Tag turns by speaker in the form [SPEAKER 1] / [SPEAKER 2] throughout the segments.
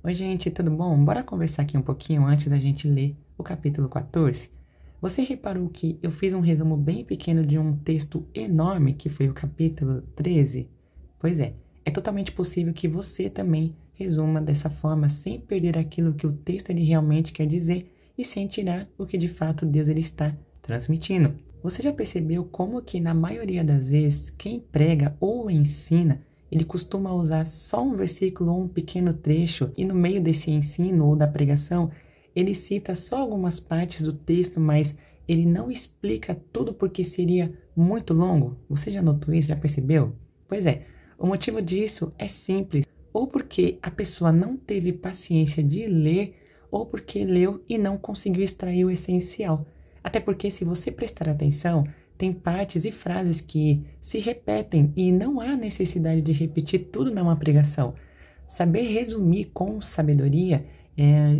[SPEAKER 1] Oi, gente, tudo bom? Bora conversar aqui um pouquinho antes da gente ler o capítulo 14? Você reparou que eu fiz um resumo bem pequeno de um texto enorme que foi o capítulo 13? Pois é totalmente possível que você também resuma dessa forma sem perder aquilo que o texto ele realmente quer dizer e sem tirar o que de fato Deus ele está transmitindo. Você já percebeu como que na maioria das vezes quem prega ou ensina ele costuma usar só um versículo ou um pequeno trecho e no meio desse ensino ou da pregação, ele cita só algumas partes do texto, mas ele não explica tudo porque seria muito longo? Você já notou isso? Já percebeu? Pois é, o motivo disso é simples, ou porque a pessoa não teve paciência de ler, ou porque leu e não conseguiu extrair o essencial. Até porque se você prestar atenção, tem partes e frases que se repetem e não há necessidade de repetir tudo numa pregação. Saber resumir com sabedoria,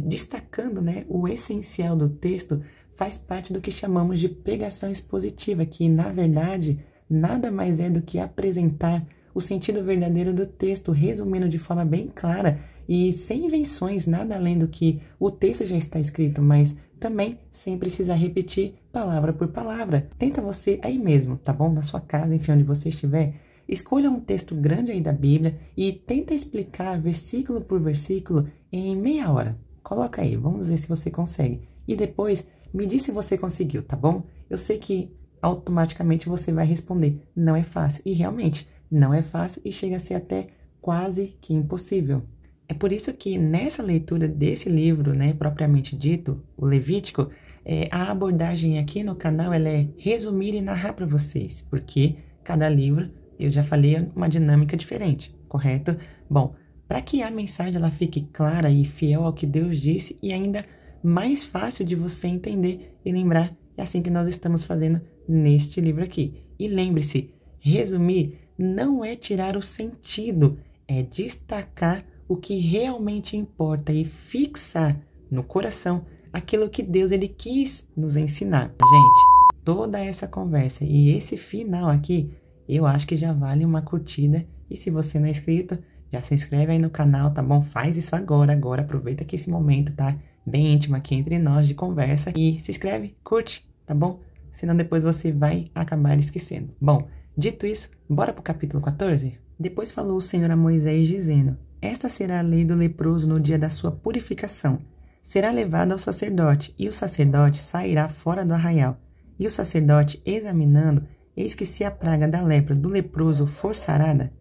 [SPEAKER 1] destacando o essencial do texto, faz parte do que chamamos de pregação expositiva, que na verdade nada mais é do que apresentar o sentido verdadeiro do texto, resumindo de forma bem clara e sem invenções, nada além do que o texto já está escrito, mas também sem precisar repetir palavra por palavra. Tenta você aí mesmo, tá bom? Na sua casa, enfim, onde você estiver, escolha um texto grande aí da Bíblia e tenta explicar versículo por versículo em meia hora. Coloca aí, vamos ver se você consegue. E depois me diz se você conseguiu, tá bom? Eu sei que automaticamente você vai responder, não é fácil. E realmente, não é fácil e chega a ser até quase que impossível. É por isso que nessa leitura desse livro, propriamente dito, o Levítico, a abordagem aqui no canal ela é resumir e narrar para vocês, porque cada livro, eu já falei, é uma dinâmica diferente, correto? Bom, para que a mensagem ela fique clara e fiel ao que Deus disse e ainda mais fácil de você entender e lembrar, é assim que nós estamos fazendo neste livro aqui. E lembre-se, resumir não é tirar o sentido, é destacar o que realmente importa e fixar no coração aquilo que Deus ele quis nos ensinar. Gente, toda essa conversa e esse final aqui, eu acho que já vale uma curtida. E se você não é inscrito, já se inscreve aí no canal, tá bom? Faz isso agora, aproveita que esse momento tá bem íntimo aqui entre nós de conversa. E se inscreve, curte, tá bom? Senão depois você vai acabar esquecendo. Bom, dito isso, bora pro capítulo 14? Depois falou o Senhor a Moisés dizendo: esta será a lei do leproso no dia da sua purificação. Será levado ao sacerdote, e o sacerdote sairá fora do arraial. E o sacerdote, examinando, eis que se a praga da lepra do leproso for sarada.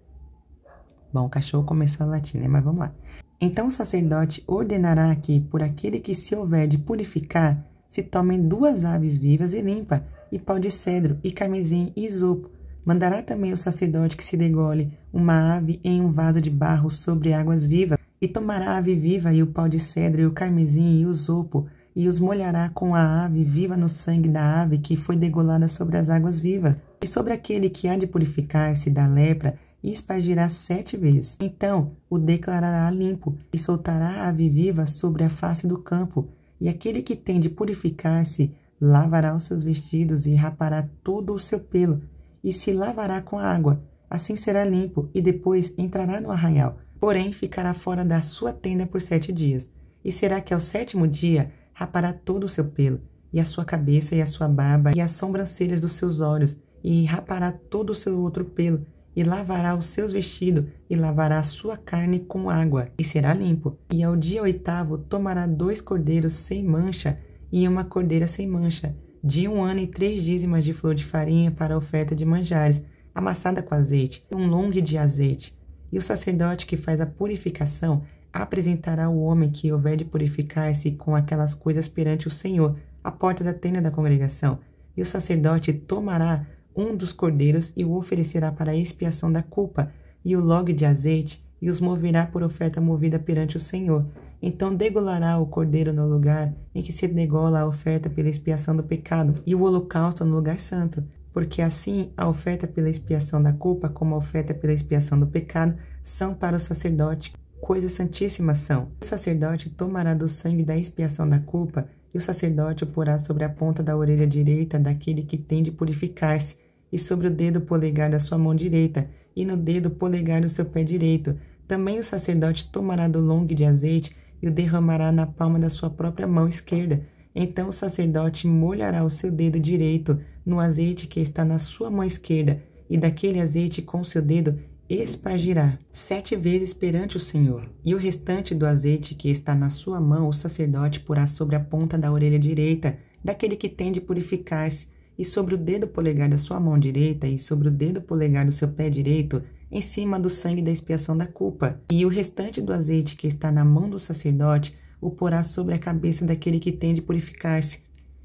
[SPEAKER 1] Bom, o cachorro começou a latir, mas vamos lá. Então o sacerdote ordenará que, por aquele que se houver de purificar, se tomem 2 aves vivas e limpas, e pau de cedro, e carmesim, e isopo. Mandará também o sacerdote que se degole uma ave em um vaso de barro sobre águas vivas, e tomará a ave viva e o pau de cedro e o carmesim e o isopo, e os molhará com a ave viva no sangue da ave que foi degolada sobre as águas vivas, e sobre aquele que há de purificar-se da lepra, e espargirá 7 vezes. Então o declarará limpo, e soltará a ave viva sobre a face do campo, e aquele que tem de purificar-se lavará os seus vestidos e rapará todo o seu pelo, e se lavará com a água, assim será limpo, e depois entrará no arraial, porém ficará fora da sua tenda por 7 dias. E será que ao 7º dia rapará todo o seu pelo, e a sua cabeça e a sua barba, e as sobrancelhas dos seus olhos, e rapará todo o seu outro pelo, e lavará os seus vestidos, e lavará a sua carne com água, e será limpo. E ao dia 8º tomará 2 cordeiros sem mancha, e uma cordeira sem mancha, de 1 ano e 3 dízimas de flor de farinha para a oferta de manjares, amassada com azeite, um longue de azeite. E o sacerdote que faz a purificação apresentará o homem que houver de purificar-se com aquelas coisas perante o Senhor, à porta da tenda da congregação. E o sacerdote tomará um dos cordeiros e o oferecerá para a expiação da culpa, e o longue de azeite, e os moverá por oferta movida perante o Senhor. Então degolará o cordeiro no lugar em que se degola a oferta pela expiação do pecado, e o holocausto no lugar santo, porque assim a oferta pela expiação da culpa como a oferta pela expiação do pecado são para o sacerdote coisas santíssimas são. O sacerdote tomará do sangue da expiação da culpa, e o sacerdote o porá sobre a ponta da orelha direita daquele que tem de purificar-se, e sobre o dedo polegar da sua mão direita, e no dedo polegar do seu pé direito, Também o sacerdote tomará do longue de azeite e o derramará na palma da sua própria mão esquerda. Então o sacerdote molhará o seu dedo direito no azeite que está na sua mão esquerda, e daquele azeite com seu dedo espargirá 7 vezes perante o Senhor. E o restante do azeite que está na sua mão o sacerdote porá sobre a ponta da orelha direita daquele que tem de purificar-se, e sobre o dedo polegar da sua mão direita e sobre o dedo polegar do seu pé direito, em cima do sangue da expiação da culpa. E o restante do azeite que está na mão do sacerdote o porá sobre a cabeça daquele que tem de purificar-se.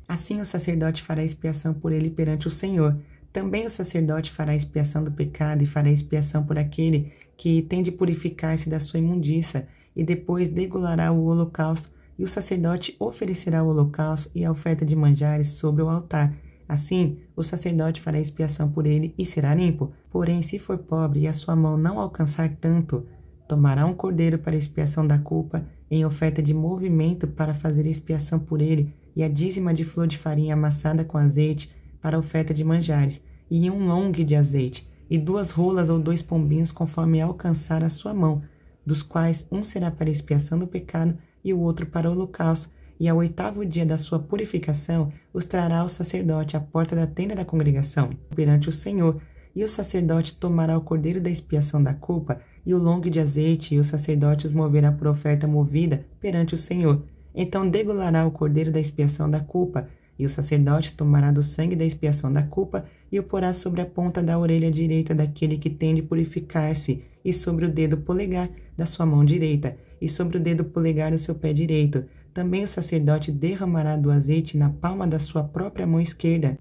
[SPEAKER 1] Assim o sacerdote fará expiação por ele perante o Senhor. Também o sacerdote fará expiação do pecado e fará expiação por aquele que tem de purificar-se da sua imundícia, e depois degolará o holocausto, e o sacerdote oferecerá o holocausto e a oferta de manjares sobre o altar. Assim, o sacerdote fará expiação por ele e será limpo. Porém, se for pobre e a sua mão não alcançar tanto, tomará um cordeiro para expiação da culpa, em oferta de movimento para fazer expiação por ele, e a dízima de flor de farinha amassada com azeite, para a oferta de manjares, e um longue de azeite, e 2 rolas ou 2 pombinhos conforme alcançar a sua mão, dos quais um será para expiação do pecado e o outro para o holocausto. E ao 8º dia da sua purificação, os trará o sacerdote à porta da tenda da congregação, perante o Senhor. E o sacerdote tomará o cordeiro da expiação da culpa e o longue de azeite, e o sacerdote os moverá por oferta movida perante o Senhor. Então degolará o cordeiro da expiação da culpa, e o sacerdote tomará do sangue da expiação da culpa e o porá sobre a ponta da orelha direita daquele que tem de purificar-se, e sobre o dedo polegar da sua mão direita, e sobre o dedo polegar do seu pé direito. Também o sacerdote derramará do azeite na palma da sua própria mão esquerda.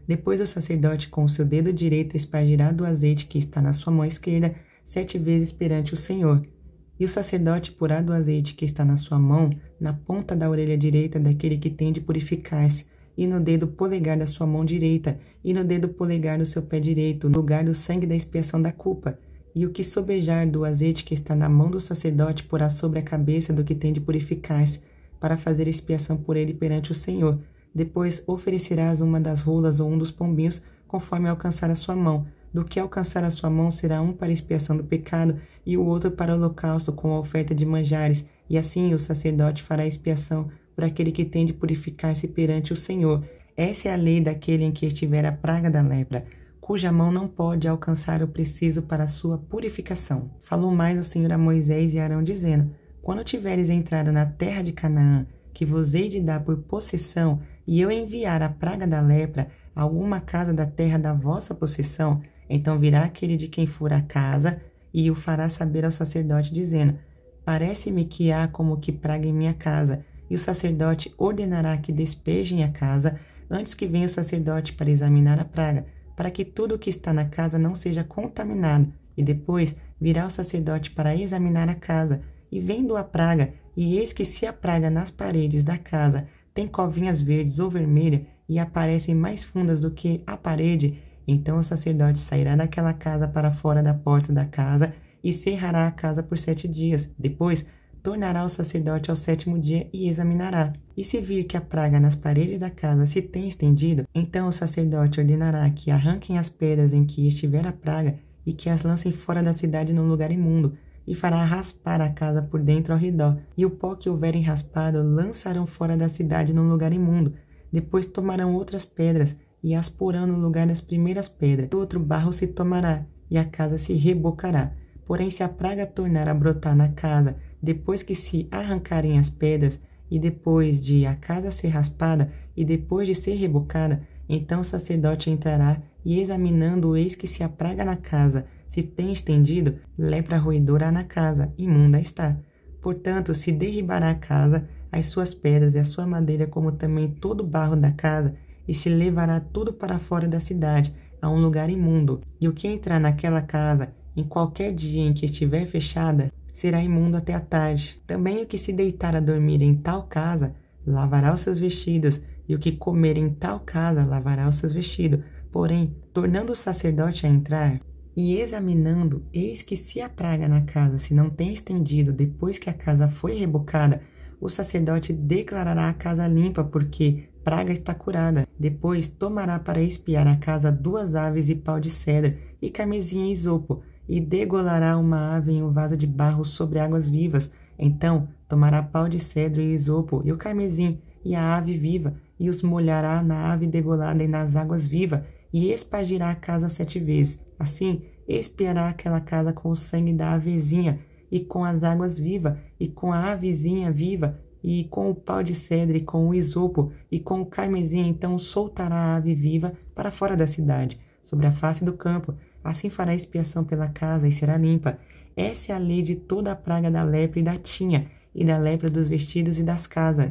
[SPEAKER 1] Depois o sacerdote com o seu dedo direito espargirá do azeite que está na sua mão esquerda 7 vezes perante o Senhor. E o sacerdote porá do azeite que está na sua mão na ponta da orelha direita daquele que tem de purificar-se, e no dedo polegar da sua mão direita, e no dedo polegar do seu pé direito, no lugar do sangue da expiação da culpa. E o que sobejar do azeite que está na mão do sacerdote porá sobre a cabeça do que tem de purificar-se, para fazer expiação por ele perante o Senhor. Depois oferecerás uma das rolas ou um dos pombinhos, conforme alcançar a sua mão. Do que alcançar a sua mão será um para expiação do pecado, e o outro para o holocausto com a oferta de manjares. E assim o sacerdote fará expiação por aquele que tem de purificar-se perante o Senhor. Essa é a lei daquele em que estiver a praga da lepra, cuja mão não pode alcançar o preciso para a sua purificação. Falou mais o Senhor a Moisés e a Arão, dizendo: Quando tiveres entrado na terra de Canaã, que vos hei de dar por possessão, e eu enviar a praga da lepra a alguma casa da terra da vossa possessão, então virá aquele de quem for a casa, e o fará saber ao sacerdote, dizendo: Parece-me que há como que praga em minha casa. E o sacerdote ordenará que despejem a casa, antes que venha o sacerdote para examinar a praga, para que tudo o que está na casa não seja contaminado. E depois virá o sacerdote para examinar a casa, e vendo a praga, e eis que se a praga nas paredes da casa tem covinhas verdes ou vermelhas, e aparecem mais fundas do que a parede, então o sacerdote sairá daquela casa para fora da porta da casa, e cerrará a casa por 7 dias. Depois tornará o sacerdote ao 7º dia e examinará. E se vir que a praga nas paredes da casa se tem estendido, então o sacerdote ordenará que arranquem as pedras em que estiver a praga e que as lancem fora da cidade num lugar imundo, e fará raspar a casa por dentro ao redor. E o pó que houverem raspado lançarão fora da cidade num lugar imundo. Depois tomarão outras pedras e as porão no lugar das primeiras pedras. Do outro barro se tomará, e a casa se rebocará. Porém, se a praga tornar a brotar na casa, depois que se arrancarem as pedras, e depois de a casa ser raspada, e depois de ser rebocada, então o sacerdote entrará, e examinando, eis que se a praga na casa se tem estendido, lepra roedora há na casa, imunda está. Portanto, se derribará a casa, as suas pedras e a sua madeira, como também todo o barro da casa, e se levará tudo para fora da cidade, a um lugar imundo. E o que entrar naquela casa, em qualquer dia em que estiver fechada, será imundo até a tarde. Também o que se deitar a dormir em tal casa, lavará os seus vestidos, e o que comer em tal casa, lavará os seus vestidos. Porém, tornando o sacerdote a entrar, e examinando, eis que se a praga na casa se não tem estendido depois que a casa foi rebocada, o sacerdote declarará a casa limpa, porque praga está curada. Depois tomará para espiar a casa 2 aves e pau de cedro, e carmesim e isopo, e degolará uma ave em um vaso de barro sobre águas vivas. Então tomará pau de cedro e isopo e o carmesim e a ave viva, e os molhará na ave degolada e nas águas vivas, e espargirá a casa 7 vezes. Assim expiará aquela casa com o sangue da avezinha, e com as águas vivas, e com a avezinha viva, e com o pau de cedro, e com o isopo, e com o carmesim. Então soltará a ave viva para fora da cidade, sobre a face do campo. Assim fará expiação pela casa e será limpa. Essa é a lei de toda a praga da lepra e da tinha, e da lepra dos vestidos e das casas,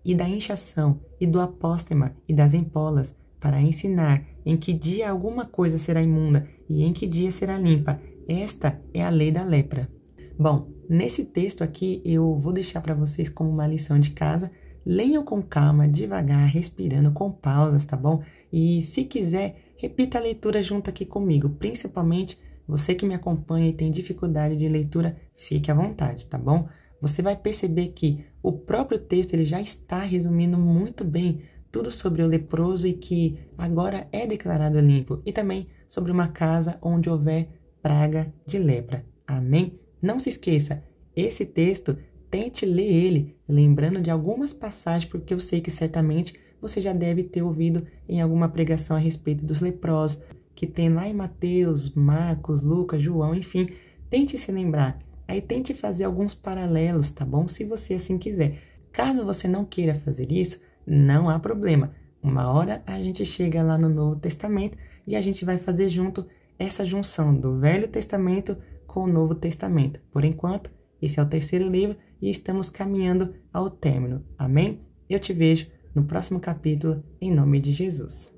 [SPEAKER 1] e da inchação, e do apóstema, e das empolas, para ensinar em que dia alguma coisa será imunda, e em que dia será limpa. Esta é a lei da lepra. Bom, nesse texto aqui eu vou deixar para vocês como uma lição de casa. Leiam com calma, devagar, respirando, com pausas, tá bom? E se quiser, repita a leitura junto aqui comigo. Principalmente você que me acompanha e tem dificuldade de leitura, fique à vontade, tá bom? Você vai perceber que o próprio texto ele já está resumindo muito bem tudo sobre o leproso e que agora é declarado limpo, e também sobre uma casa onde houver praga de lepra. Amém? Não se esqueça, esse texto, tente ler ele, lembrando de algumas passagens, porque eu sei que certamente você já deve ter ouvido em alguma pregação a respeito dos leprosos, que tem lá em Mateus, Marcos, Lucas, João, enfim. Tente se lembrar. Aí tente fazer alguns paralelos, tá bom? Se você assim quiser. Caso você não queira fazer isso, não há problema. Uma hora a gente chega lá no Novo Testamento e a gente vai fazer junto essa junção do Velho Testamento com o Novo Testamento. Por enquanto, esse é o 3º livro e estamos caminhando ao término. Amém? Eu te vejo no próximo capítulo, em nome de Jesus.